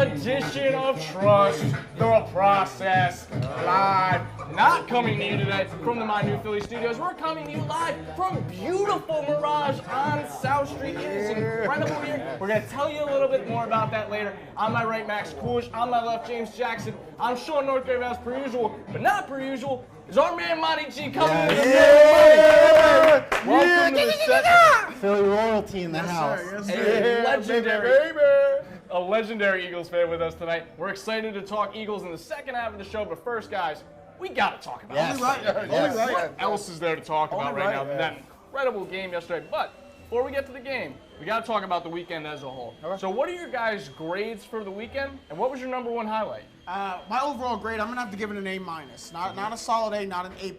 edition of Trust the Process live. Not coming to you today from the My New Philly studios. We're coming to you live from beautiful Mirage on South Street. It is incredible here. We're going to tell you a little bit more about that later. On my right, Max Coolidge. On my left, James Jackson. I'm Sean Northgrave as per usual, but not per usual. Is our man Monty G coming in the building? Welcome to the second. Philly royalty in the house. A legendary Eagles fan with us tonight. We're excited to talk Eagles in the second half of the show, but first, guys, we got to talk about it. What else is there to talk about right now than that incredible game yesterday? But before we get to the game, we got to talk about the weekend as a whole. Okay. So what are your guys' grades for the weekend, and what was your number one highlight? My overall grade, I'm going to have to give it an A-. Not a solid A, not an A+.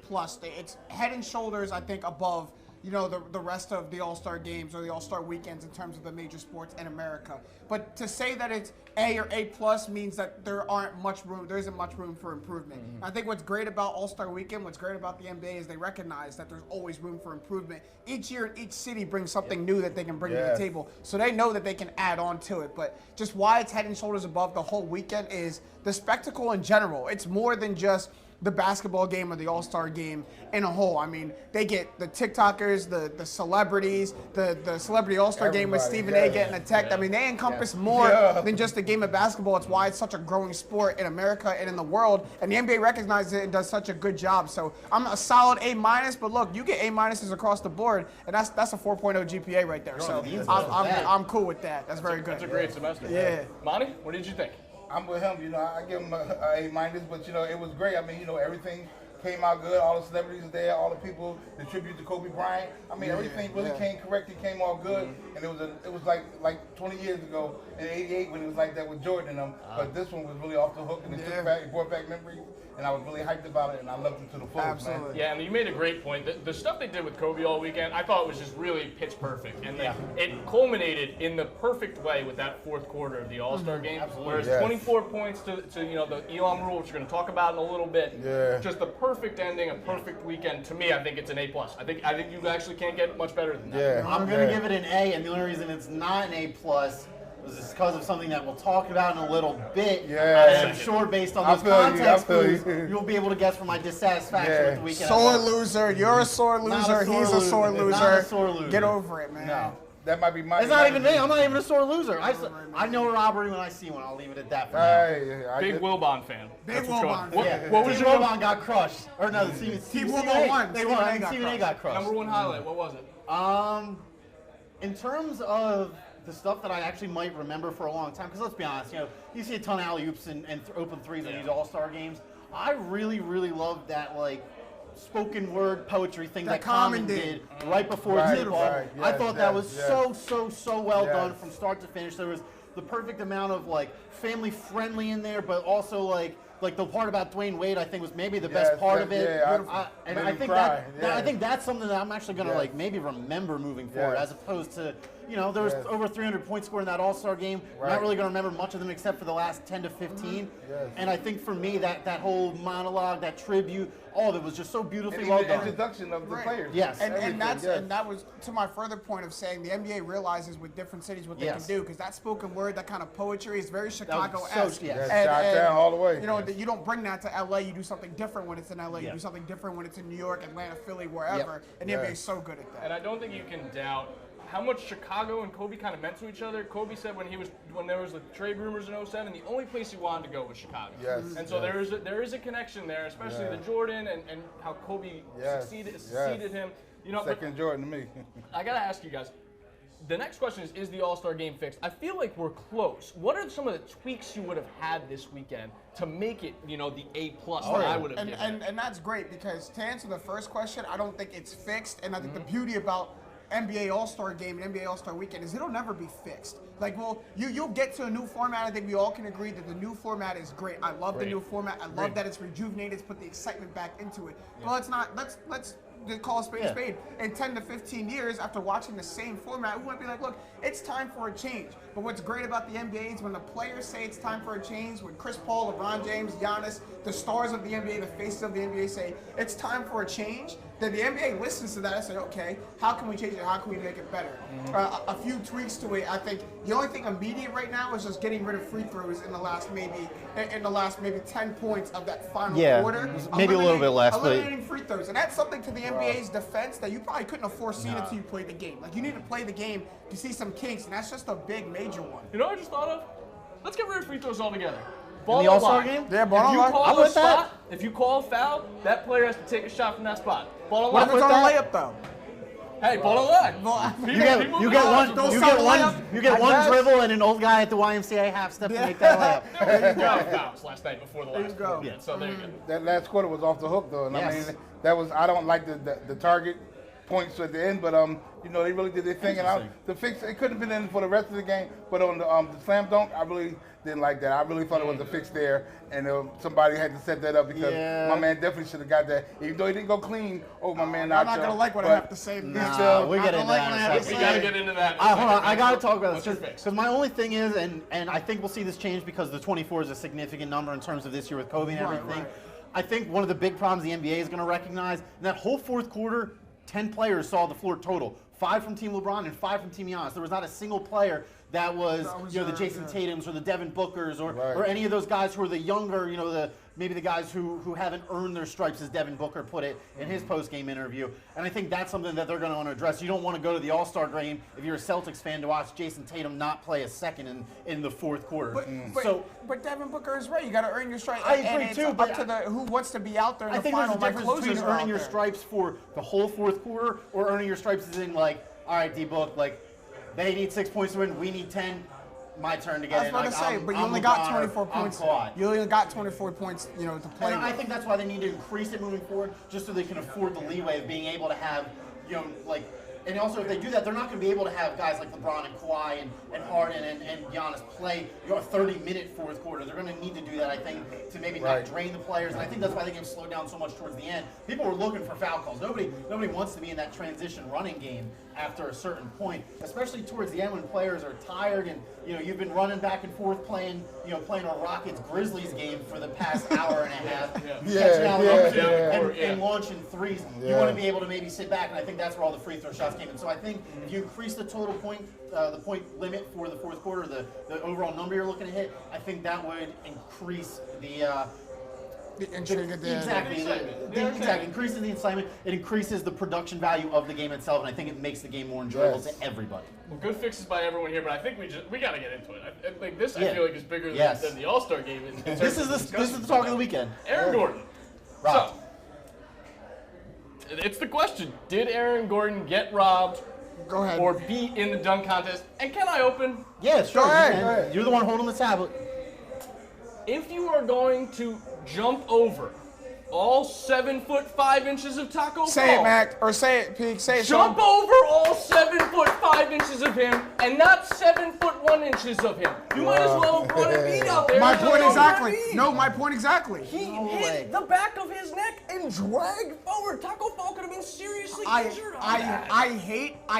It's head and shoulders, I think, above the rest of the All-Star games or the All-Star weekends in terms of the major sports in America. But to say that it's A or A+ means that there isn't much room for improvement. I think what's great about All-Star weekend, what's great about the NBA is they recognize that there's always room for improvement. Each year, each city brings something new that they can bring to the table. So they know that they can add on to it. But just why it's head and shoulders above the whole weekend is the spectacle in general. It's more than just the basketball game or the All-Star game in a whole. I mean, they get the TikTokers, the celebrities, the Celebrity All-Star game with Stephen A. getting attacked. I mean, they encompass more than just a game of basketball. It's why it's such a growing sport in America and in the world. And the NBA recognizes it and does such a good job. So I'm a solid A-, but look, you get A- across the board, and that's a 4.0 GPA right there. So I'm cool with that. That's very good. That's a great semester. Yeah. Monty, what did you think? I'm with him. I give him a A-, but it was great. I mean, everything came out good. All the celebrities there, all the people, the tribute to Kobe Bryant. I mean, everything really came correct. It came all good, and it was like 20 years ago in '88 when it was like that with Jordan and them. But this one was really off the hook, and it brought back memories. And I was really hyped about it, and I loved it to the fullest, man. Yeah, and you made a great point. The stuff they did with Kobe all weekend, I thought was just really pitch perfect. And it culminated in the perfect way with that fourth quarter of the All-Star game. Whereas 24 points to the Elam rule, which we're going to talk about in a little bit. Yeah. Just the perfect ending, a perfect weekend. To me, I think it's an A+. I think you actually can't get much better than that. Yeah. I'm going to give it an A, and the only reason it's not an A+ is because of something that we'll talk about in a little bit. Yeah. And I'm sure based on those context clues, you'll be able to guess from my dissatisfaction with the weekend. Sore loser. You're a sore loser. He's a sore loser. Not a sore loser. Get over it, man. No. That might be my. It's not even me. I'm not even a sore loser. I know a robbery when I see one. I'll leave it at that for now. Big Wilbon fan. Big Wilbon. What was Team your Wilbon got crushed? Or no, Team Wilbon won. They won. Stephen A. got crushed. Number one highlight. What was it? In terms of the stuff that I actually might remember for a long time, because let's be honest, you see a ton of alley-oops and open threes in these All-Star games. I really, really loved that, spoken word poetry thing that Common did right before tip-off. I thought that was so well done from start to finish. There was the perfect amount of, family friendly in there, but also, like the part about Dwayne Wade, I think was maybe the best part of it. And I think I think that's something that I'm actually gonna maybe remember moving forward, as opposed to there was over 300 points scored in that All-Star game. We're not really gonna remember much of them except for the last 10 to 15. And I think for me that whole monologue, that tribute, all of it was just so beautifully well done. The introduction of the players. Yes. And that was to my further point of saying the NBA realizes with different cities what they can do, because that spoken word, that kind of poetry is very Chicago-esque. Shot down all the way. You don't bring that to LA. You do something different when it's in LA. You do something different when it's in New York, Atlanta, Philly, wherever. And the NBA is so good at that. And I don't think you can doubt how much Chicago and Kobe kind of meant to each other. Kobe said when there was the trade rumors in '07, the only place he wanted to go was Chicago. And so there is a connection there, especially the Jordan and how Kobe succeeded him. Second Jordan to me. I gotta ask you guys. The next question is the All-Star game fixed? I feel like we're close. What are some of the tweaks you would have had this weekend to make it, the A+ that I would have given? And that's great, because to answer the first question, I don't think it's fixed. And I think the beauty about NBA All-Star game and NBA All-Star weekend is it'll never be fixed. You'll get to a new format. I think we all can agree that the new format is great. I love the new format. I love that it's rejuvenated. It's put the excitement back into it. But let's call a spade a spade. In 10 to 15 years, after watching the same format, we might be like, look, it's time for a change. But what's great about the NBA is when the players say it's time for a change, when Chris Paul, LeBron James, Giannis, the stars of the NBA, the faces of the NBA say it's time for a change, then the NBA listens to that and say, okay, how can we change it? How can we make it better? A few tweaks to it. I think the only thing immediate right now is just getting rid of free throws in the last maybe 10 points of that final quarter. Maybe a little bit less, but eliminating free throws, and that's something to the NBA's defense that you probably couldn't have foreseen until you played the game. Like you need to play the game to see some kinks, and that's just a big major one. You know what I just thought of? Let's get rid of free throws altogether. In the All-Star game? Yeah, ball If you on call with a spot, if you call a foul, that player has to take a shot from that spot. Ball on What if line. it's on a that? layup though? Hey, ball on line. You get one dribble and an old guy at the YMCA half step to make that layup. There you go. Fouls last night before the last go. one. Yeah, so there you go. That last quarter was off the hook though, and I Yes. mean that was I don't like the target points at the end, but you know they really did their thing, and the fix it couldn't have been in for the rest of the game, but on the slam dunk I really didn't like that. I really thought it was a fix there, and somebody had to set that up because my man definitely should have got that. Even though he didn't go clean, my man. I'm not gonna like what I have to say. We get into that. We gotta get into that. Hold on, I gotta talk about What's your this fix? because my only thing is, and I think we'll see this change because the 24 is a significant number in terms of this year with COVID and everything. right. I think one of the big problems the NBA is going to recognize in that whole fourth quarter, 10 players saw the floor total. 5 from Team LeBron and 5 from Team Giannis. There was not a single player that was the Jason Tatums or the Devin Bookers or any of those guys who are the younger, maybe the guys who haven't earned their stripes, as Devin Booker put it in his post-game interview. And I think that's something that they're going to want to address. You don't want to go to the All-Star game if you're a Celtics fan to watch Jason Tatum not play a second in the fourth quarter. But Devin Booker is right. You got to earn your stripes. I agree, and it's too, up but to who wants to be out there in I the think there's final. a difference between closers are earning out your there. stripes for the whole fourth quarter or earning your stripes as in like, all right, D-Book, like, they need 6 points to win, we need 10. My turn to get I was in. about to say, but you only got 24 points. You only got 24 points, to play. And I with. think that's why they need to increase it moving forward, just so they can afford the leeway of being able to have, and also if they do that, they're not going to be able to have guys like LeBron and Kawhi and Harden and Giannis play a 30-minute fourth quarter. They're going to need to do that, I think, to maybe not drain the players. And I think that's why the game slowed down so much towards the end. People were looking for foul calls. Nobody wants to be in that transition running game after a certain point, especially towards the end when players are tired and you've been running back and forth playing a Rockets Grizzlies game for the past hour and a half, catching out and launching threes. You want to be able to maybe sit back, and I think that's where all the free throw shots came in. So I think if you increase the total point, the point limit for the fourth quarter, the overall number you're looking to hit, I think that would increase the intrigue of the exactly. Increases the excitement. It increases the production value of the game itself, and I think it makes the game more enjoyable to everybody. Well, good fixes by everyone here, but I think we got to get into it. I feel like is bigger than the All-Star game. This is the talk of the weekend. Aaron Gordon. Robbed. So, it's the question: did Aaron Gordon get robbed? Go ahead. Or beat in the dunk contest? And can I open? Yeah, sure. Go ahead. You're the one holding the tablet. If you are going to jump over all 7'5" of Taco Say Fall, it, Mac, or say it, Peak. Say it. jump Sean. over all 7'5" of him, and not 7'1" of him. You might as well have brought Embiid out there. My and point just exactly. go Embiid. No, my point exactly. He No hit way. the back of his neck and dragged forward. Taco Fall could have been seriously injured on that. I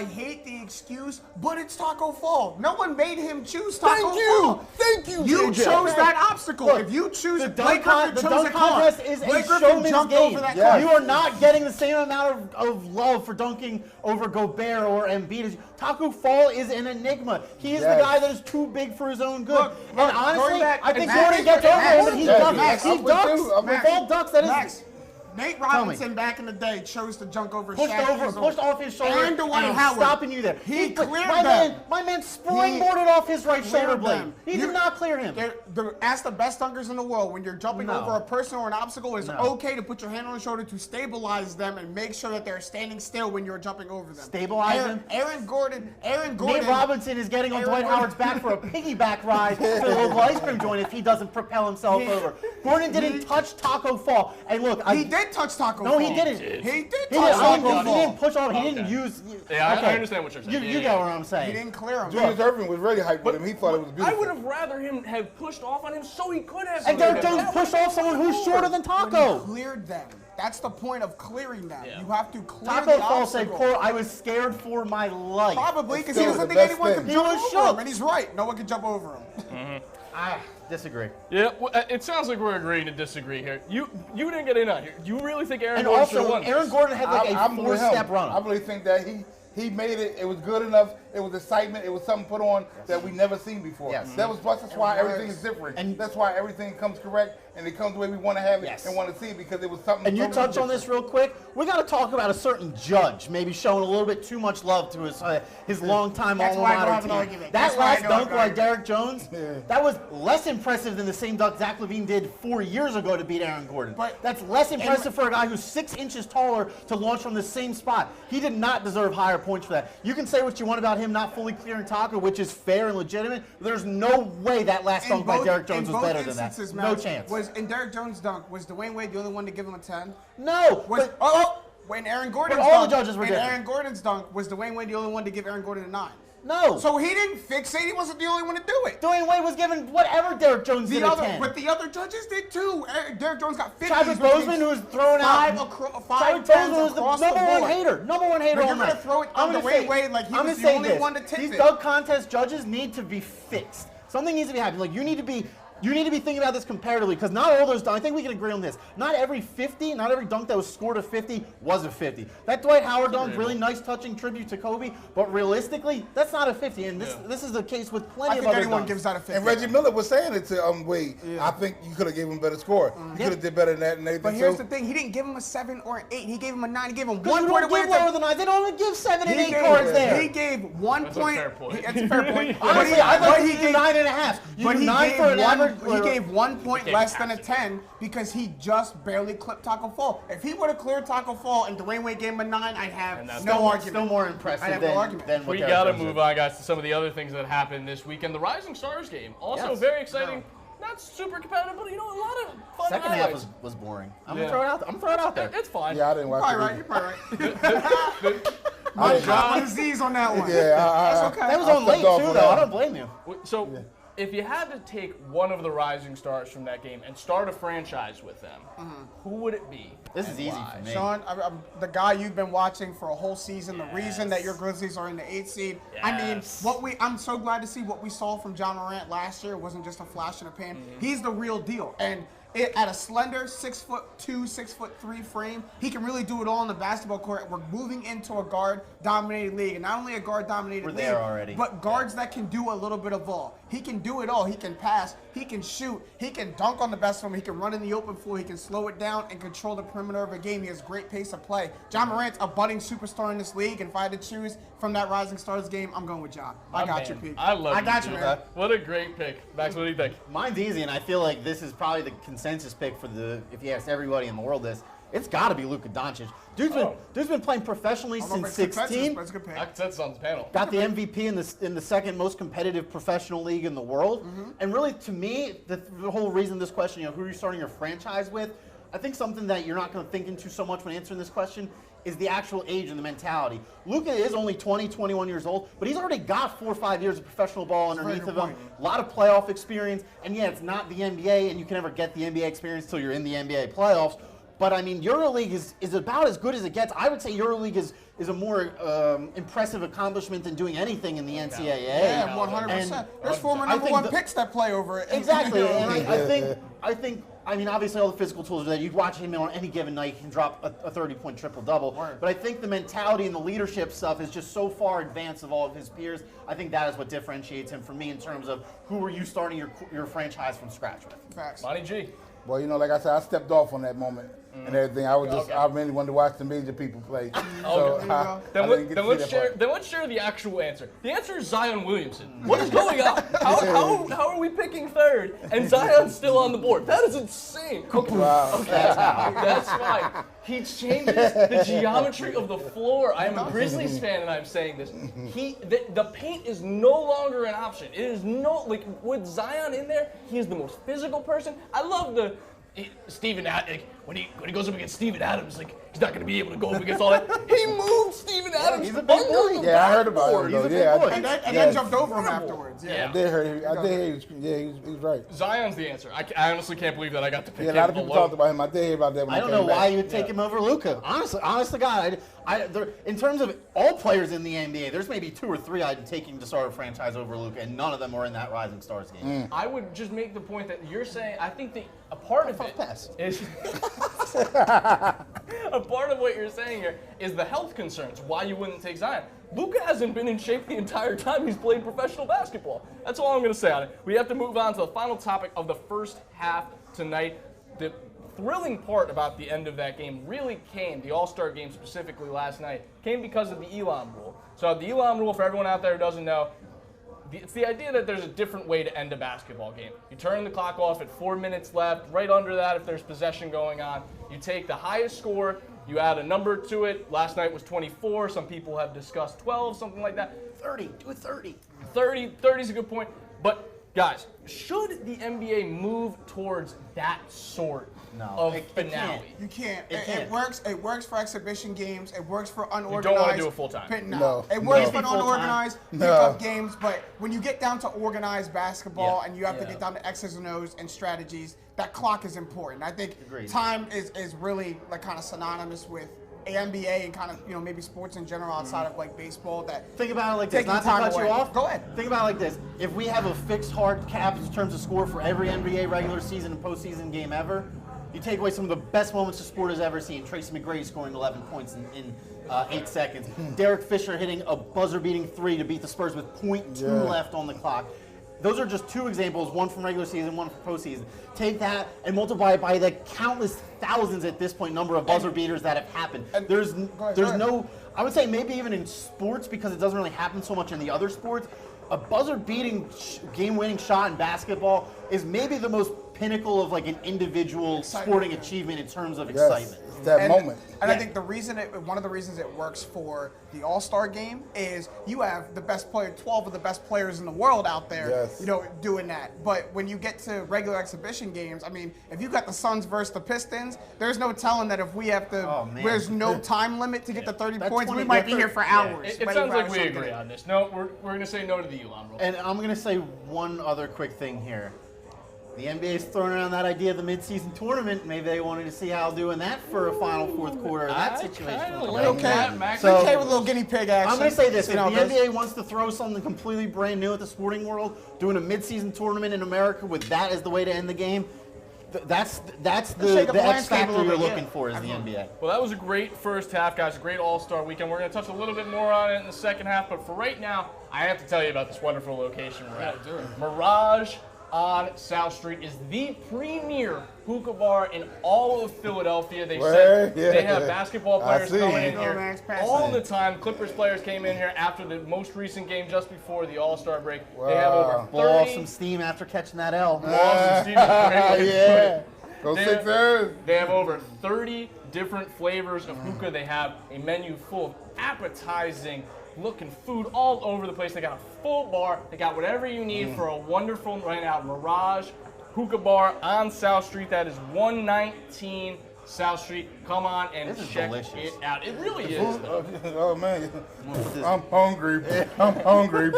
hate the excuse, but it's Taco Fall. No one made him choose Taco Fall. Thank you, You JJ. chose that obstacle. Look, if you choose the Blake dunk Griffin chose that car. contest is Blake a Griffin showman's jumped game. over that car. You are not getting the same amount of love for dunking over Gobert or Embiid. Taco Fall is an enigma. He is the guy that is too big for his own good. Look, And honestly, going back- I think Max, Gordon gets over him, and he ducks. Max, He I'm with ducks. you. I'm with Fall ducks. That is Max, Nate Robinson back in the day chose to junk over pushed Shaq over, Easel pushed off his shoulder, and Dwight I'm Howard. stopping you there. He cleared my them. man springboarded off his right shoulder Cleared blade. them. He did not clear him. Ask the best dunkers in the world. When you're jumping No. over a person or an obstacle, it's No. okay to put your hand on the shoulder to stabilize them and make sure that they're standing still when you're jumping over them. Stabilize them? Aaron Gordon. Nate Robinson is getting on Aaron Dwight Gordon. Howard's back for a piggyback ride to the local ice cream joint if he doesn't propel himself over. Gordon didn't touch Taco Fall. And look, He did touch Taco No, Fall. he didn't. He did He touch Taco didn't Fall. push off. He Okay. didn't use. Yeah, I okay. understand what you're saying. You get what I'm saying. He didn't clear him. Julius Irving was really hyped with him. He thought it was beautiful. I would have rather him have pushed off on him so he could have. And cleared him. don't That push would've off someone been who's shorter than When he Taco. cleared them. That's the point of clearing them. Yeah. You have to clear Taco the Fall said, obstacle. "quote, I was scared for my life." Probably because he still doesn't the think best anyone can thing. jump He was over him, shook. and he's right. No one can jump over him. I disagree. Yeah, well, it sounds like we're agreeing to disagree here. You didn't get in on here. You really think Aaron And Gordon should have also, won? Aaron Gordon had like I'm a with him. four-step run. I really think that he made it. It was good enough. It was excitement. It was something put on that we never seen before. Yes. That was plus. That's why It was. everything is different. And- that's why everything comes correct and it comes the way we want to have it Yes. and want to see it because it was something. And you totally touch on this real quick. We got to talk about a certain judge, maybe showing a little bit too much love to his longtime That's alma why I don't mater have an team. argument. That That's why I last don't have dunk an by argument. Derek Jones, that was less impressive than the same dunk Zach LaVine did 4 years ago to beat Aaron Gordon. But- that's less impressive for a guy who's 6 inches taller to launch from the same spot. He did not deserve higher points for that. You can say what you want about him not fully clearing Taco, which is fair and legitimate. There's no way that last dunk by Derek Jones was better than that. No chance. Was in Derek Jones' dunk, was Dwayne Wade the only one to give him a 10? No. Was when Aaron Gordon's all the dunk, judges were in different. Aaron Gordon's dunk, was Dwayne Wade the only one to give Aaron Gordon a 9? No. So he didn't fixate. He wasn't the only one to do it. Dwayne Wade was given whatever Derek Jones did at 10. But the other judges did too. Derek Jones got 50. Chadwick Boseman, who was thrown out. Five Chadwick tens Boseman was the across number the one board. hater. Number one hater But all you're gonna night. throw it I'm on gonna Dwayne say- Wade like he I'm was gonna the say only this. one to tip These it. dunk contest judges need to be fixed. Something needs to be happening. Like you need to be thinking about this comparatively because not all those dunks, I think we can agree on this. Not every 50, not every dunk that was scored a 50 was a 50. That Dwight Howard dunk, really nice touching tribute to Kobe, but realistically, that's not a 50. And this is the case with I plenty of think other anyone dunks. gives that a 50. And Reggie Miller was saying it to Wade. I think you could have given him a better score. You could have did better than that. And But here's the thing: he didn't give him a 7 or an 8. He gave him a 9. He gave him Because 1 you point don't away. give lower than 9. They don't even give 7 and 8 gave, cards there. He gave 1 That's a point. fair point. That's a fair point. Honestly, I'd but like he to do gave 9.5. You But do he 9 gave for an one. average. He gave 1 point gave less than a half. 10 because he just barely clipped Taco Fall. If he would have cleared Taco Fall and Dwayne Wade gave him a 9, I'd have that's no argument. Still more impressive I'd have no than argument. what We Derek gotta Jones did. move on, guys, to some of the other things that happened this weekend. The Rising Stars game, also Yes. very exciting. Not super competitive, but a lot of fun Second half highlights. was boring. I'm Yeah. gonna throw it out there. I'm throwing it out there. It's fine. Yeah, I didn't watch Probably it. right. either. You're probably right. I didn't- Got my Z's on that one. Yeah, That's okay. That was I on late stepped off too, on though. that I one. don't blame you. So, if you had to take one of the Rising Stars from that game and start a franchise with them, who would it be? This is and easy why? for me. Sean, I'm the guy you've been watching for a whole season. The reason that your Grizzlies are in the 8th seed. I mean, Yes. I'm so glad to see what we saw from John Morant last year. It wasn't just a flash in the pan. He's the real deal. And at a slender 6'2", 6'3" frame, he can really do it all on the basketball court. We're moving into a guard-dominated league, and not only a guard-dominated We're league, there already. but guards that can do a little bit of all. He can do it all. He can pass. He can shoot. He can dunk on the best of them. He can run in the open floor. He can slow it down and control the perimeter of a game. He has great pace of play. John Morant's a budding superstar in this league, and if I had to choose from that Rising Stars game, I'm going with John. I got you, Pete. I love I got you, dude. man. What a great pick. Max, what do you think? Mine's easy, and I feel like this is probably the consensus pick for if you ask everybody in the world this, it's got to be Luka Doncic. Dude's been playing professionally I don't know since if it's consensus, 16. but it's a good pick. I said this on the panel. Got the MVP in the second most competitive professional league in the world. And really, to me, the whole reason this question, who are you starting your franchise with? I think something that you're not going to think into so much when answering this question is the actual age and the mentality. Luka is only 20, 21 years old, but he's already got 4 or 5 years of professional ball underneath good of him. point. A lot of playoff experience, and yeah, it's not the NBA, and you can never get the NBA experience till you're in the NBA playoffs. But I mean, EuroLeague is about as good as it gets. I would say EuroLeague is a more impressive accomplishment than doing anything in the NCAA. Yeah, And 100%. There's former I number think one picks that play over it. Exactly, and I think, I mean, obviously all the physical tools are there. You watch him on any given night, he can drop a 30-point triple-double. Word. But I think the mentality and the leadership stuff is just so far advanced of all of his peers. I think that is what differentiates him from me in terms of who are you starting your franchise from scratch with. Facts. Monty G. Well, like I said, I stepped off on that moment and everything. I was just, Okay. I really wanted to watch the major people play. So Okay. I Then, didn't get to see let's that share. part. Then let's share the actual answer. The answer is Zion Williamson. What is going on? How are we picking third and Zion's still on the board? That is insane. Wow. That's fine. He changes the geometry of the floor. I am a Grizzlies fan and I'm saying this. The paint is no longer an option. It is with Zion in there, he is the most physical person. I love Steven when he goes up against Steven Adams, like he's not going to be able to go up against all that. He moved Steven Adams. he's a big boy. Yeah, I heard about him. He's a Though. big Yeah, boy. And then jumped over him afterwards. Yeah. I did hear. I did hear. He was right. Zion's the answer. I honestly can't believe that I got to pick Yeah, a him lot of people below. talked about him. I did hear about that. When I don't came know back. why you would take him over Luka. Honest to God, in terms of all players in the NBA, there's maybe 2 or 3 I'd be taking to start a franchise over Luka, and none of them are in that Rising Stars game. I would just make the point that you're saying. I think that a part of it pass. is a part of what you're saying here is the health concerns. Why you wouldn't take Zion? Luka hasn't been in shape the entire time he's played professional basketball. That's all I'm going to say on it. We have to move on to the final topic of the first half tonight. The thrilling part about the end of that game really came, the All-Star game specifically last night, came because of the Elam rule. So the Elam rule, for everyone out there who doesn't know, it's the idea that there's a different way to end a basketball game. You turn the clock off at 4 minutes left. Right under that, if there's possession going on, you take the highest score, you add a number to it. Last night was 24. Some people have discussed 12, something like that. 30. Do it 30. 30 is a good point. But, guys, should the NBA move towards that sort of it finale? can't. You can't. It can't. It works for exhibition games. It works for unorganized. You don't want to do it full time. No. It No. works No. for unorganized No. pickup games, but when you get down to organized basketball Yeah. and you have to Yeah. get down to X's and O's and strategies, that clock is important. I think Agreed. time is really like kind of synonymous with NBA and kind of maybe sports in general outside of like baseball. That Think about it like this. Taking Not to time cut away. you off. Go ahead. Think about it like this. If we have a fixed hard cap in terms of score for every NBA regular season and postseason game ever, you take away some of the best moments the sport has ever seen. Tracy McGrady scoring 11 points in 8 seconds. Derek Fisher hitting a buzzer-beating 3 to beat the Spurs with .2 left on the clock. Those are just 2 examples, one from regular season, one from postseason. Take that and multiply it by the countless thousands at this point number of buzzer beaters that have happened. There's no, I would say maybe even in sports, because it doesn't really happen so much in the other sports, a buzzer-beating game-winning shot in basketball is maybe the most pinnacle of like an individual sporting achievement in terms of excitement. It's that moment. And I think one of the reasons it works for the All-Star game is you have the best player, 12 of the best players in the world out there, Yes. doing that. But when you get to regular exhibition games, I mean, if you got the Suns versus the Pistons, there's no telling that if we have to, Oh, man. there's no time limit to get to 30 That points, 20 we might be here for hours. It waiting sounds for like we something. agree on this. No, we're going to say no to the Elam rule. And I'm going to say one other quick thing here. The NBA's throwing around that idea of the midseason tournament. Maybe they wanted to see Al doing that for a final fourth quarter of that situation. kinda We're okay. that, Max. We're So- okay with a little guinea pig action. I'm going to say this. See If how the it goes. NBA wants to throw something completely brand new at the sporting world, doing a midseason tournament in America with that as the way to end the game, that's shake the up the X landscape a factor little you're bit, looking yeah. for as the NBA. Well, that was a great first half, guys. A great All-Star weekend. We're going to touch a little bit more on it in the second half, but for right now, I have to tell you about this wonderful location we're at. Mirage on South Street is the premier hookah bar in all of Philadelphia. They said Word? they Yeah. have basketball I players see. coming in Go, here Max, pass all it. the time. Clippers players came in here after the most recent game just before the All-Star break. They have over Blow off 30 some steam after catching that L. Boston Stevens. Great way to put Yeah. it. Go They- Sixers. They have over 30 different flavors of hookah. They have a menu full of appetizing looking food all over the place. They got a full bar. They got whatever you need for a wonderful night out. Mirage Hookah Bar on South Street. That is 119 South Street. Come on and This is check delicious. it out. It really is. Oh man, I'm hungry. I'm hungry.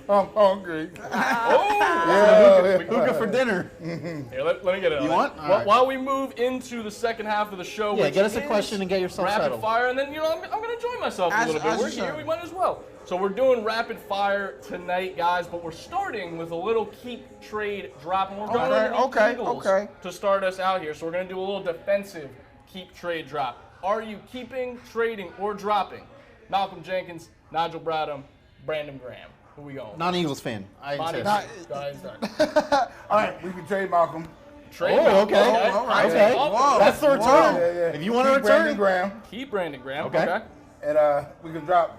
I'm hungry. Oh! Hookah for dinner. Here, let me get it. You on want? it. All right. While we move into the second half of the show, Yeah, which get us a is question and get yourself rapid settled. fire, and then I'm going to enjoy myself a As- little bit. as We're you here, should. we might as well. So we're doing rapid fire tonight, guys, but we're starting with a little keep trade drop, and we're going Okay, to the okay, Eagles okay. to start us out here. So we're going to do a little defensive keep trade drop. Are you keeping, trading, or dropping Malcolm Jenkins, Nigel Bradham, Brandon Graham? Who we going? Non-Eagles fan. I Monty, insist. go ahead and start. All right, we can trade Malcolm. Trade Oh, Malcolm, okay. all right. Okay. Whoa. That's the return. Yeah. If you want to Keep Brandon return, Graham, Keep Brandon Graham. Okay. Okay. and we can drop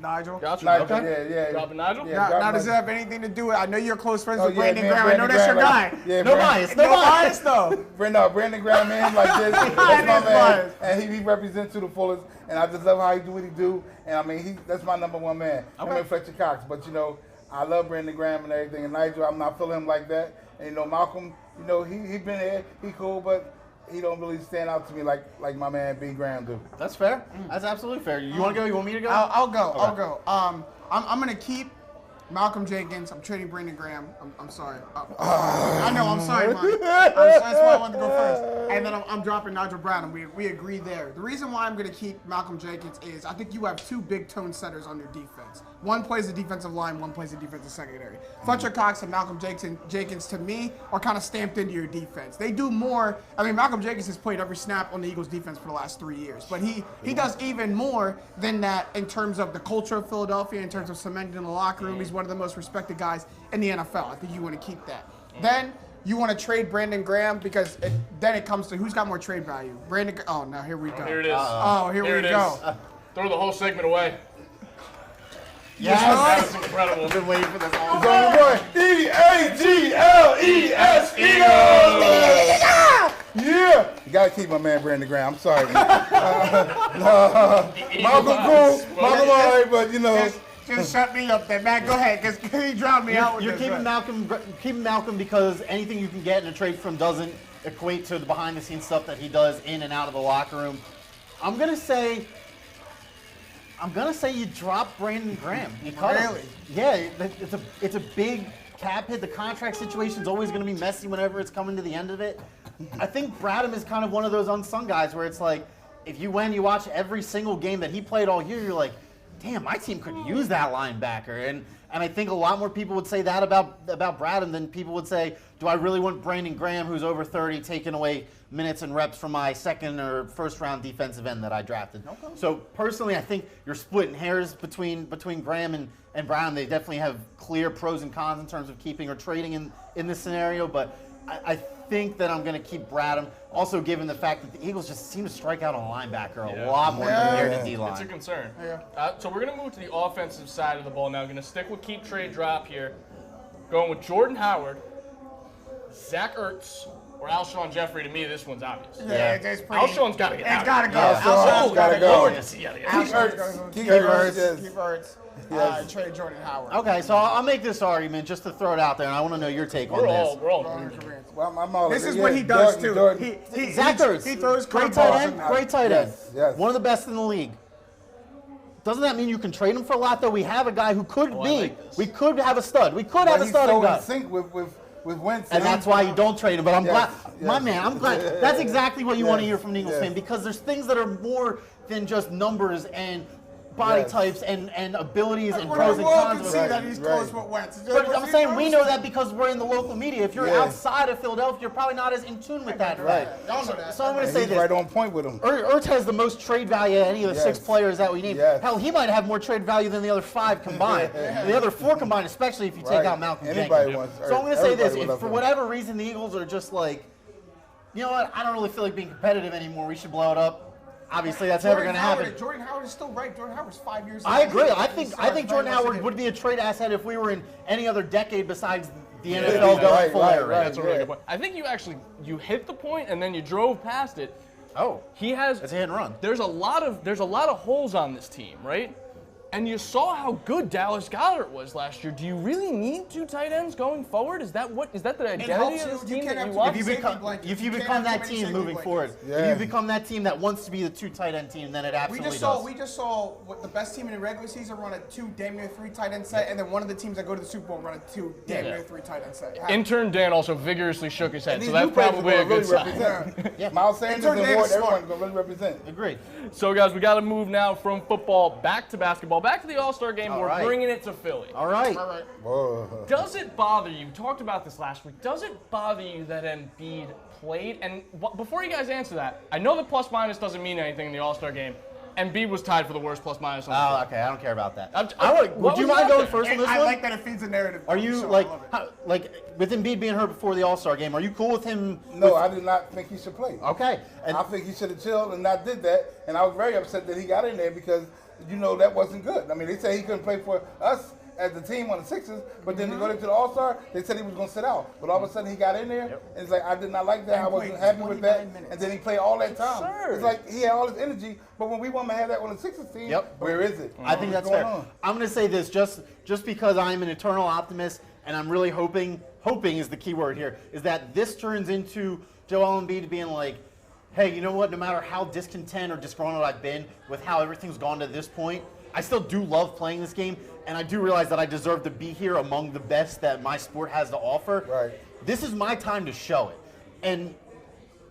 Nigel. Gotcha. Nigel. Okay. Yeah. Dropping Nigel? Yeah, Now, drop does it Nigel. have anything to do with? I know you're close friends Oh, with yeah, Brandon man, Graham. I know that's your Graham, guy. Yeah, no Brandon- bias. No No bias. bias though. Brandon Graham, man, like this. That's It my is man, bias. and he represents to the fullest. And I just love how he do what he do. And I mean, that's my number one man. Him and Fletcher Cox. But you know, I love Brandon Graham and everything. And Nigel, I'm not feeling him like that. And you know, Malcolm, you know, he been here, he cool, but he don't really stand out to me like my man B. Graham do. That's fair. That's absolutely fair. You want to go? You want me to go? I'll go. Okay. I'll go. I'm gonna keep Malcolm Jenkins. I'm trading Brandon Graham. I'm sorry. I know. I'm sorry, Mike. That's why I wanted to go first. And then I'm dropping Nigel Brown. And we agree there. The reason why I'm gonna keep Malcolm Jenkins is I think you have two big tone setters on your defense. One plays the defensive line. One plays the defensive secondary. Fletcher Cox and Malcolm Jenkins to me are kind of stamped into your defense. They do more. I mean, Malcolm Jenkins has played every snap on the Eagles defense for the last 3 years, but he does even more than that in terms of the culture of Philadelphia, in terms of cementing in the locker room. He's one of the most respected guys in the NFL. I think you want to keep that. Then you want to trade Brandon Graham because then it comes to who's got more trade value. Oh, now here we go. Here it is. Here we go. Throw the whole segment away. Yes. That's incredible. I've been waiting for this all It's on the boy. E-A-G-L-E-S, Eagles! Yeah! You gotta keep my man Brandon Graham. I'm sorry, man. Malcolm cool, Malcolm all right, but you know. Just shut me up there, man. Go ahead, because he drowned me out with You're this, keeping right? Malcolm because anything you can get in a trade from doesn't equate to the behind-the-scenes stuff that he does in and out of the locker room. I'm gonna say you drop Brandon Graham. You cut him. Really? Yeah, it's a big cap hit. The contract situation's always gonna be messy whenever it's coming to the end of it. I think Bradham is kind of one of those unsung guys where it's like, if you watch every single game that he played all year, you're like, damn, my team could use that linebacker. And I think a lot more people would say that about Bradham than people would say, do I really want Brandon Graham, who's over 30, taking away minutes and reps from my second or first round defensive end that I drafted? Okay. So personally, I think you're splitting hairs between Graham and Brown. They definitely have clear pros and cons in terms of keeping or trading in this scenario, but I think that I'm going to keep Bradham. Also, given the fact that the Eagles just seem to strike out on a linebacker a lot more compared to D-line. It's a concern. Yeah. So we're going to move to the offensive side of the ball now. Going to stick with keep, trade, drop here. Going with Jordan Howard, Zach Ertz, or Alshon Jeffrey. To me, this one's obvious. Yeah, it's pretty. Alshon's got to get out. It's got to go. Alshon's gotta go. Lord, does he gotta get out. Keep Ertz. Keep Ertz. Trade Jordan Howard. Okay, so I'll make this argument just to throw it out there, and I want to know your take on this. We're all Well, I'm all This in. is Yeah, what he does Jordan. too. He Zach Ertz, he throws great curveballs tight end, and- great tight end. Yes. One of the best in the league. Doesn't that mean you can trade him for a lot, though? We have a guy who could I be. like this. We could have a stud. We could have But a he's starting so guy. in sync with Wentz. And that's why you don't trade him. But I'm glad, my yes. man, I'm glad. That's exactly what you want to Yes, hear from an Eagles yes. fan, because there's things that are more than just numbers and body Yes. types and abilities and We're pros and all cons. can of see it. that he's close with Wentz. But I'm saying we know that because we're in the local media. If you're Yeah. outside of Philadelphia, you're probably not as in tune with that. Right. Y'all know that. So I'm going to And say he's this. right on point with him. Ertz has the most trade value of any of the six Yes. players that we need. Yes. Hell, he might have more trade value than the other five combined. The other four combined, especially if you take Right. out Malcolm Anybody Jenkins. wants So I'm going to say this. everybody would If love for him. whatever reason the Eagles are just like, you know what, I don't really feel like being competitive anymore. We should blow it up. Obviously, that's never going to happen. Jordan Howard is still right. Jordan Howard's 5 years. I in the agree. league. I think Jordan Howard would be a trade asset if we were in any other decade besides the NFL going right, full right, air. right. That's a really good point. I think you hit the point and then you drove past it. Oh, He has. it's a hit and run. There's a lot of holes on this team, right? And you saw how good Dallas Goedert was last year. Do you really need two tight ends going forward? Is that the identity helps of you. this You team can't that have you too want? many If you You can't become have that too many team safety moving blankets. forward, Yeah. if you become that team that wants to be the two tight end team, then it We absolutely just does. saw what the best team in the regular season run a two damn near three tight end set, and then one of the teams that go to the Super Bowl run a two damn near three tight end set. Intern Dan also vigorously shook his head, And so these that's new players probably are a gonna good really sign. represent. Yeah. Miles Sanders Jordan and Davis Ward, smart. everyone's gonna really represent. Agreed. So, guys, we got to move now from football back to basketball, back to the All-Star game. All We're right. bringing it to Philly. All right. All right. Whoa. Does it bother you? We talked about this last week. Does it bother you that Embiid played? And before you guys answer that, I know that plus minus doesn't mean anything in the All-Star game. Embiid was tied for the worst plus minus on the Oh, field. okay. I don't care about that. What Would you was mind out going there? first on this I one? like that it feeds the narrative. Are you So, I like, love it. with Embiid being hurt before the All-Star game? Are you cool with him? No, I do not think he should play. Okay. And I think he should have chilled and not did that. And I was very upset that he got in there because, that wasn't good. I mean, they said he couldn't play for us as the team on the Sixers, but then to go into the All-Star, they said he was going to sit out. But all of a sudden he got in there, and it's like, I did not like that. I wasn't played happy with that. 29 minutes. And then he played all that time. Absurd. It's like he had all his energy, but when we want to have that on the Sixers team, where is it? I think that's What's fair. going on? I'm going to say this just because I'm an eternal optimist, and I'm really hoping is the key word here, is that this turns into Joel Embiid being like, hey, you know what? No matter how discontent or disgruntled I've been with how everything's gone to this point, I still do love playing this game, and I do realize that I deserve to be here among the best that my sport has to offer. Right. This is my time to show it. And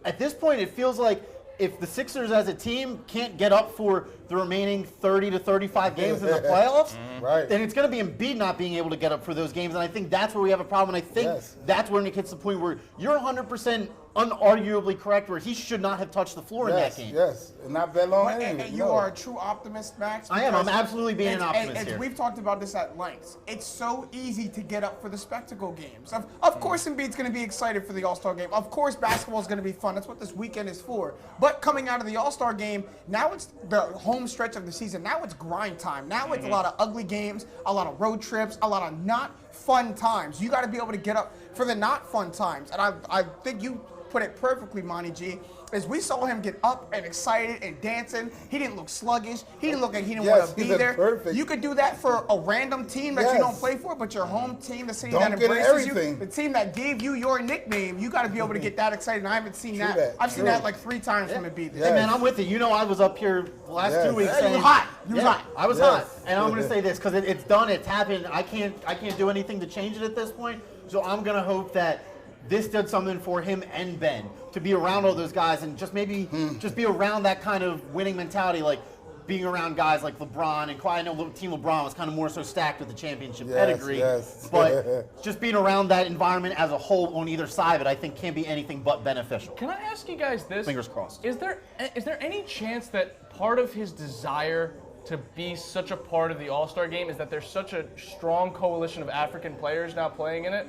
at this point, it feels like if the Sixers as a team can't get up for the remaining 30 to 35 games in the playoffs, Right. then it's going to be Embiid not being able to get up for those games. And I think that's where we have a problem. And I think that's when it gets to the point where you're 100% unarguably correct, where he should not have touched the floor in that game. Yes, and not that long. And you are a true optimist, Max. I am. I'm because absolutely being an optimist and here. we've talked about this at length. It's so easy to get up for the spectacle games. Of course, Embiid's going to be excited for the All-Star game. Of course, basketball is going to be fun. That's what this weekend is for. But coming out of the All-Star game, now it's the home stretch of the season. Now it's grind time. Now it's a lot of ugly games, a lot of road trips, a lot of not fun times. You got to be able to get up for the not fun times. And I think you put it perfectly, Monty G, is we saw him get up and excited and dancing. He didn't look sluggish. He didn't look like he didn't want to be there. Perfect. You could do that for a random team that you don't play for, but your home team, the city that embraces you, the team that gave you your nickname, you got to be able to get that excited. And I haven't seen that. I've seen that like 3 times from Embiid. Hey man, I'm with you. You know, I was up here the last 2 weeks saying you were hot. You was hot. I was hot, and I'm going to say this because it's done. It's happened. I can't do anything to change it at this point. So I'm going to hope that this did something for him and Ben to be around all those guys and just maybe just be around that kind of winning mentality, like being around guys like LeBron and Kawhi. I know Team LeBron was kind of more so stacked with the championship pedigree, but just being around that environment as a whole on either side of it, I think can't be anything but beneficial. Can I ask you guys this? Fingers crossed. Is there any chance that part of his desire to be such a part of the All-Star game is that there's such a strong coalition of African players now playing in it?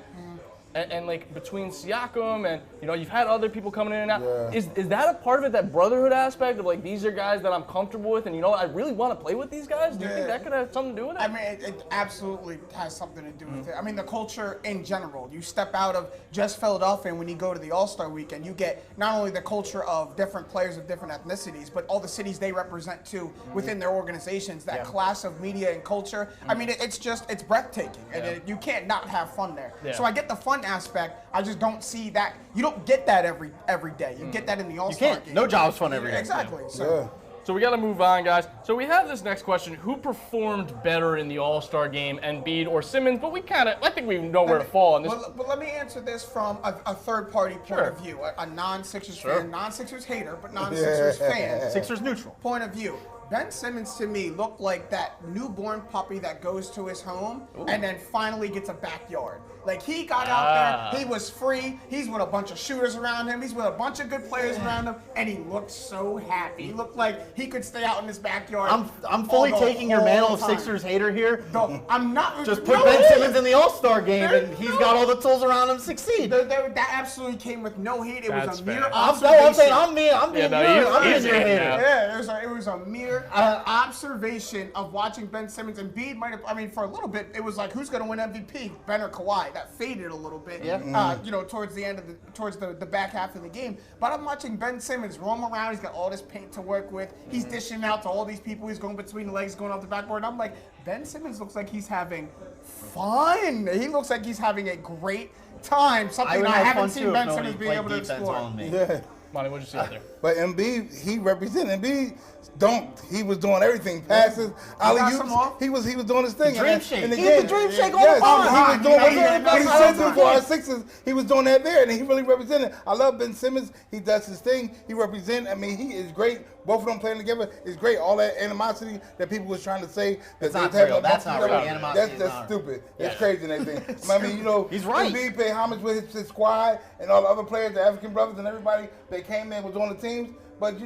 And like between Siakam and you've had other people coming in and out. Is that a part of it, that brotherhood aspect of like these are guys that I'm comfortable with and I really want to play with these guys? Do you think that could have something to do with it? I mean, it absolutely has something to do with it. I mean, the culture in general. You step out of just Philadelphia and when you go to the All-Star weekend, you get not only the culture of different players of different ethnicities, but all the cities they represent too within their organizations. That class of media and culture. I mean, it's breathtaking, and you can't not have fun there. So I get the fun aspect. I just don't see that. You don't get that every day. You get that in the All-Star game. No job's fun every day. Exactly. So we got to move on, guys. So we have this next question: who performed better in the All-Star game, Embiid or Simmons? But I think we know where to fall on this. But let me answer this from a third-party point of view, a non-Sixers fan, non-Sixers hater, but non-Sixers fan. Sixers neutral. Point of view. Ben Simmons to me looked like that newborn puppy that goes to his home and then finally gets a backyard. Like he got out there, he was free, he's with a bunch of shooters around him, he's with a bunch of good players around him, and he looked so happy. He looked like he could stay out in his backyard. I'm fully taking your mantle of Sixers hater here. No, I'm not. Just put Ben Simmons in the All-Star game and he's got all the tools around him to succeed. That absolutely came with no heat. It was a mere observation. I'm being your hater. Yeah, it was a mere observation of watching Ben Simmons. And Embiid might have, I mean, for a little bit, it was like, who's going to win MVP, Ben or Kawhi? That faded a little bit, towards the end of towards the back half of the game. But I'm watching Ben Simmons roam around. He's got all this paint to work with. He's dishing out to all these people. He's going between the legs, going off the backboard. And I'm like, Ben Simmons looks like he's having fun. He looks like he's having a great time. Something I haven't seen Ben Simmons being able to explore. Monty, what'd you see out there? But Embiid, he represented. Embiid he was doing everything. Passes, alley-oops. He was doing his thing. Dream shake. And He was the dream shake all the time. He was doing what he said to for our Sixers. He was doing that there, and he really represented. I love Ben Simmons. He does his thing. He represents. I mean, he is great. Both of them playing together is great. All that animosity that people was trying to say that not real. That's not real. That's stupid. It's crazy and everything. I mean, he's right. Embiid paid homage with his squad and all the other players, the African brothers and everybody that came in was on the teams. But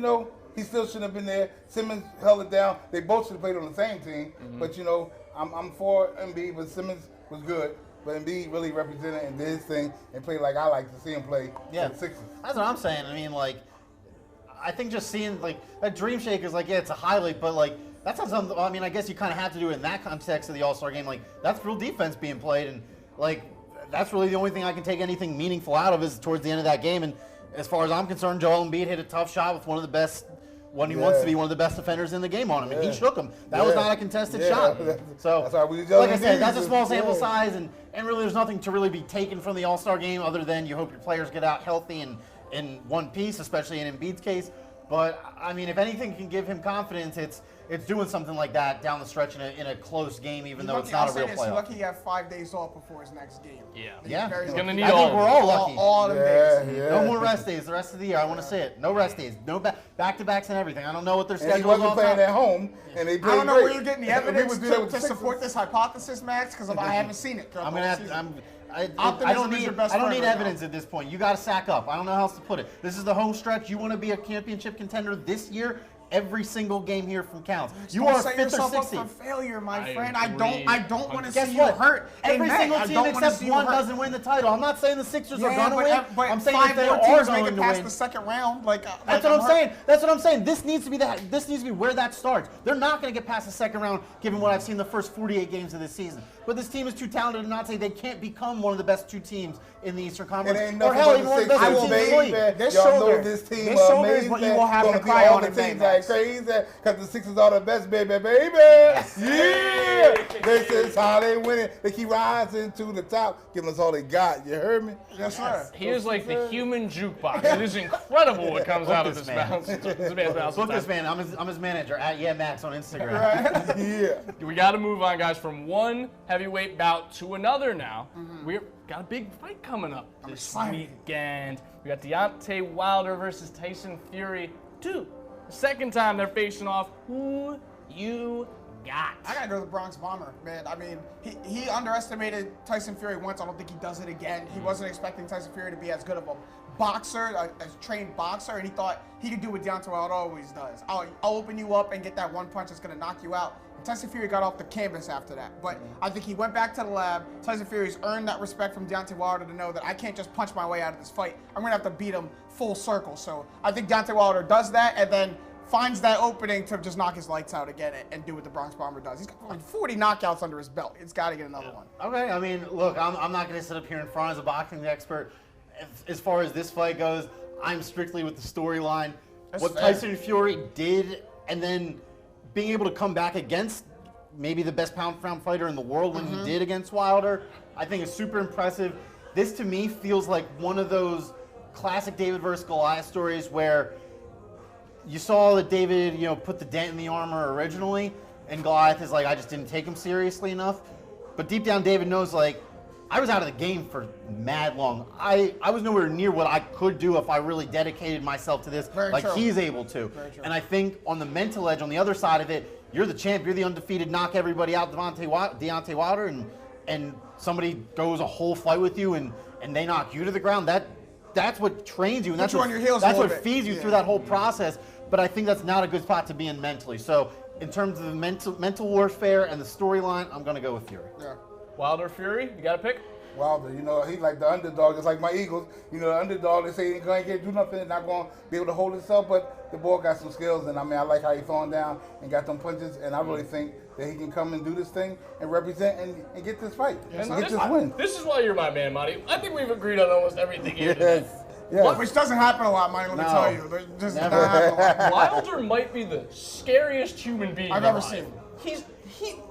he still shouldn't have been there. Simmons held it down. They both should have played on the same team. But I'm for Embiid, but Simmons was good. But Embiid really represented and did his thing and played like I like to see him play for the Sixers. That's what I'm saying. I mean, I think just seeing that dream shake is it's a highlight, but that's not something. I mean, I guess you kind of have to do it in that context of the All-Star game. That's real defense being played, and that's really the only thing I can take anything meaningful out of is towards the end of that game. And as far as I'm concerned, Joel Embiid hit a tough shot with one of the best. He wants to be one of the best defenders in the game on him, and he shook him. That was not a contested shot. So, like I said, that's a small sample size, and really there's nothing to really be taken from the All-Star game other than you hope your players get out healthy and in one piece, especially in Embiid's case. But I mean, if anything can give him confidence, it's doing something like that down the stretch in a close game, even though it's not a real He's playoff. lucky he had 5 days off before his next game. Yeah, He's gonna need I think we're all lucky. All the days. No more rest days the rest of the year. I want to see it. No rest days. No back-to-backs and everything. I don't know what their And he schedule is. wasn't playing at home, and they played I don't know great. where you're getting the And people evidence do that with to the support Sixers. this hypothesis, Max, because I haven't seen it. I'm gonna have. I Optimism don't is your need. best I don't friend need right evidence at this point. You got to sack up. I don't know how else to put it. This is the home stretch. You want to be a championship contender this year. Every single game here from counts. You Don't are set fifth or yourself up sixth for seed. failure, my I friend. agree. I don't want to Guess see what? you hurt. Every Amen. single I team don't wanna except see you one hurt. doesn't win the title. I'm not saying the Sixers are going to win. but I'm saying 5 if they more are teams make going it to past win. the second round. That's what I'm saying. That's what I'm saying. This needs to be This needs to be where that starts. They're not going to get past the second round, given what I've seen the first 48 games of this season. But this team is too talented to not say they can't become one of the best 2 teams in the Eastern Conference, It ain't or nothing hell, but even the one of the Sixers. best 2 teams in the league. This Y'all shoulder- know this team this shoulder is amazing. what you will have Gonna to be cry all on the in May, teams like Max. crazy because the Sixers are the best, baby. Yeah, this is how they win it. They keep rising to the top, giving us all they got. You heard me? Yes, sir. He is like the human jukebox. It is incredible what comes out of this this man. bounce. This man's bounce Book this sometimes. man. I'm his manager at Max on Instagram. Yeah. We got to move on, guys, from one heavyweight bout to another now. We've got a big fight coming up this excited. weekend. We got Deontay Wilder versus Tyson Fury 2. The second time they're facing off. Who you got? I gotta go to the Bronx Bomber, man. I mean, he underestimated Tyson Fury once. I don't think he does it again. He wasn't expecting Tyson Fury to be as good of a boxer, a trained boxer, and he thought he could do what Deontay Wilder always does. I'll open you up and get that one punch that's gonna knock you out. And Tyson Fury got off the canvas after that. But I think he went back to the lab. Tyson Fury's earned that respect from Deontay Wilder to know that I can't just punch my way out of this fight. I'm gonna have to beat him full circle. So I think Deontay Wilder does that and then finds that opening to just knock his lights out again and do what the Bronx Bomber does. He's got like 40 knockouts under his belt. It's got to get another one. Okay, I mean, look, I'm not going to sit up here in front as a boxing expert. As far as this fight goes, I'm strictly with the storyline. What fair. Tyson Fury did, and then being able to come back against maybe the best pound-for-pound fighter in the world when he did against Wilder, I think is super impressive. This, to me, feels like one of those classic David versus Goliath stories where you saw that David, put the dent in the armor originally, and Goliath is like, I just didn't take him seriously enough. But deep down, David knows, like, I was out of the game for mad long. I was nowhere near what I could do if I really dedicated myself to this, Very like true. he's able to. Very true. And I think on the mental edge, on the other side of it, you're the champ, you're the undefeated, knock everybody out, Deontay Wilder, and somebody goes a whole fight with you, and they knock you to the ground. That's what trains you, and that's you what, on your heels a that's little what bit. feeds you through that whole process. But I think that's not a good spot to be in mentally. So in terms of the mental warfare and the storyline, I'm going to go with Fury. Yeah. Wilder Fury, you got a pick? Wilder, he's like the underdog, just like my Eagles. The underdog, they say he ain't going to do nothing, not going to be able to hold himself, but the boy got some skills, and I like how he throwing down and got them punches, and I really think that he can come and do this thing and represent and get this fight, and get this win. This is why you're my man, Monty. I think we've agreed on almost everything here today. Yes. Which doesn't happen a lot, Mike, let me No. tell you. There's just not Never. happen a lot. Wilder might be the scariest human being I've ever alive. seen.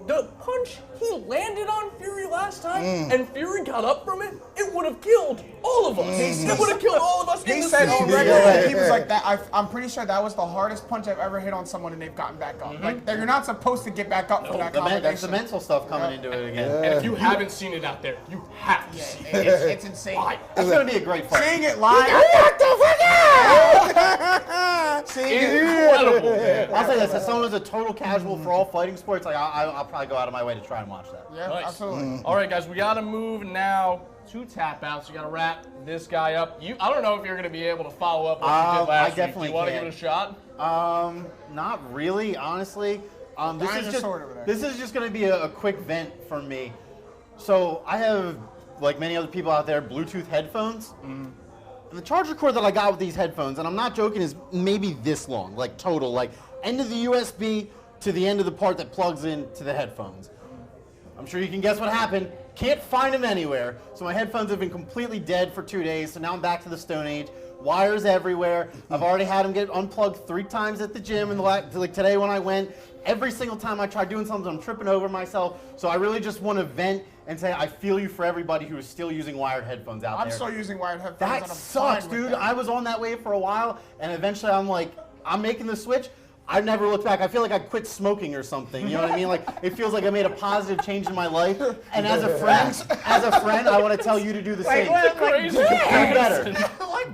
The punch he landed on Fury last time, and Fury got up from it, it would have killed all of us. It would have killed all of us in He the said same on day. record, he was like that. I'm pretty sure that was the hardest punch I've ever hit on someone, and they've gotten back up. Like you're not supposed to get back up for that That's the combination. mental stuff coming into it again. And if you haven't seen it out there, you have to Yeah, see it's insane. It's going to be a great fight. Seeing it live. Seeing it. it. Incredible, man. I'll say this: as someone who's a total casual for all fighting sports, like I'll probably go out of my way to try and watch that. Yeah, Nice. absolutely. All right, guys, we got to move now to tap outs. We got to wrap this guy up. I don't know if you're going to be able to follow up what you did last week. definitely Do you want to can. give it a shot? Not really, honestly. Dinosaur over there. This is just going to be a quick vent from me. So I have, like many other people out there, Bluetooth headphones. And the charger cord that I got with these headphones, and I'm not joking, is maybe this long, like total, like end of the USB to the end of the part that plugs into the headphones. I'm sure you can guess what happened. Can't find them anywhere. So my headphones have been completely dead for 2 days. So now I'm back to the Stone Age. Wires everywhere. I've already had them get unplugged 3 times at the gym, and like today when I went, every single time I try doing something, I'm tripping over myself. So I really just want to vent and say I feel you for everybody who is still using wired headphones out I'm there. still using wired headphones. That and I'm sucks, fine with dude. that. I was on that wave for a while, and eventually I'm like, I'm making the switch. I never looked back. I feel like I quit smoking or something. You know what I mean? Like it feels like I made a positive change in my life. And as a friend, I want to tell you to do the same. Crazy. Do better.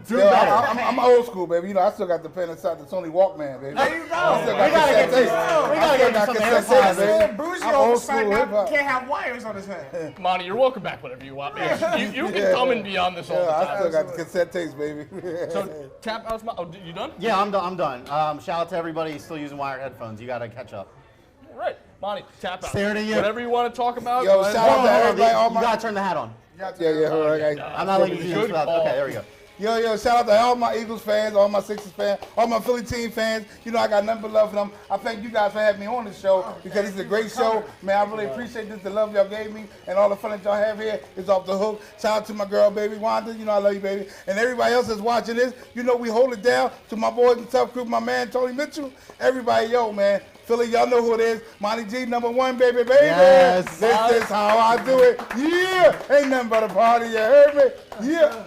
Do Yo, better. I'm old school, baby. You know, I still got the pen inside the Sony Walkman, baby. There you go. I still We gotta get cassette this. tapes. We gotta get got some cassette AirPods, tapes, Little baby. bougie I'm all of a old sudden school now hip-hop. can't have wires on his head. Monty, you're welcome back whenever you want. You can come and be on this all the Yeah, I time. still got the cassette tapes, baby. So tap house. Oh, you done? Yeah, I'm done. Shout out to everybody still using wired headphones. You gotta catch up. All right, Monty, tap out. Staring at you. Whatever you want to talk about. Yo, go ahead. shout out to everybody. All You my, gotta turn the hat on. yeah, all right, guys. I'm not letting you do this Good without. call. Okay, there we go. Yo, shout out to all my Eagles fans, all my Sixers fans, all my Philly team fans. You know, I got nothing but love for them. I thank you guys for having me on this show because it's a great show. Man, I really appreciate this, the love y'all gave me and all the fun that y'all have here is off the hook. Shout out to my girl, baby, Wanda. You know I love you, baby. And everybody else that's watching this, you know we hold it down to my boys in Tough Group, my man, Tony Mitchell. Everybody, yo, man. Philly, y'all know who it is. Monty G, #1, baby. Yes. This is how I do it. Yeah. Ain't nothing but a party, you heard me? Yeah.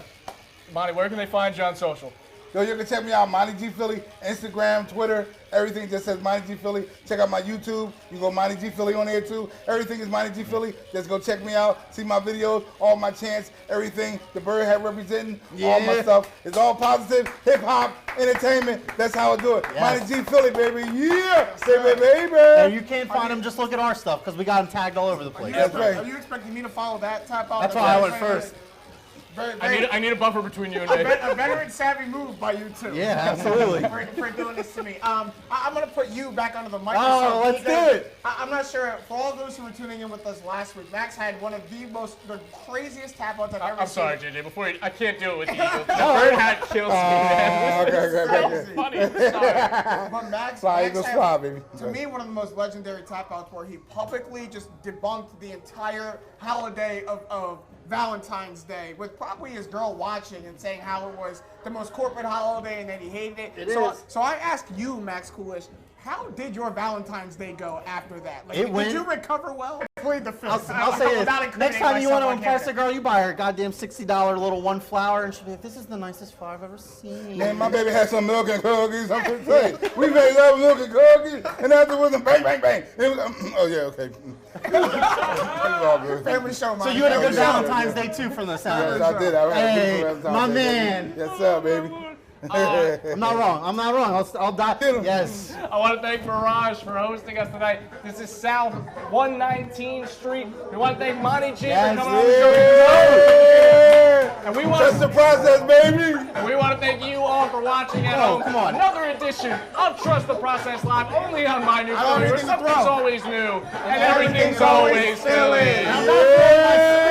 Monty, where can they find you on social? Yo, you can check me out, Monty G Philly, Instagram, Twitter, everything just says Monty G Philly. Check out my YouTube. You go Monty G Philly on there too. Everything is Monty G Philly. Just go check me out, see my videos, all my chants, everything. The Bird Hat representing, all my stuff. It's all positive, hip hop, entertainment. That's how I do it. Yes. Monty G Philly, baby. Yeah, baby. And you can't find them, just look at our stuff because we got them tagged all over the place. That's right. Are you expecting me to follow that tap out? That's why I went first. I need a buffer between you and A Dave. veteran savvy move by you too. Yeah, absolutely. For doing this to me. I'm gonna put you back under the Oh, microscope. let's do it. I'm not sure. For all those who were tuning in with us last week, Max had one of the craziest tap outs I've ever seen. I'm sorry, JJ. Before you, I can't do it with you. The bird hat kills me, man. Okay. Funny. I'm sorry. But Max Eagles had, fly, baby. to me, one of the most legendary tap outs where he publicly just debunked the entire holiday of Valentine's Day with probably his girl watching and saying how it was the most corporate holiday and that he hated it. It so, is. so I ask you, Max Coolish, how did your Valentine's Day go after that? Like, It went- did you recover well? Plead the fifth. I'll say this. Without Next incriminating time you want to myself on impress a camera. girl, you buy her a goddamn $60 little one flower, and she'll be like, "This is the nicest flower I've ever seen." Man, my baby had some milk and cookies. I'm just saying. We made love, milk and cookies, and afterwards, bang, bang, bang. It was, oh yeah, okay. It was all good. Family show, man. So you had a good Yeah. Valentine's Day too, from the sound. Yes, I did. I had a Hey, beautiful my Valentine's Day. man. Yes, sir, baby. I'm not wrong. I'll die. Yes. I want to thank Mirage for hosting us tonight. This is South 119th Street. We want to thank Monty G Yes, for coming on the show. And we want Trust the process, baby. And we want to thank you all for watching at home. come on. Another edition of Trust the Process Live, only on My New Philly, where anything to something's throw. always new and everything's always silly. Yeah.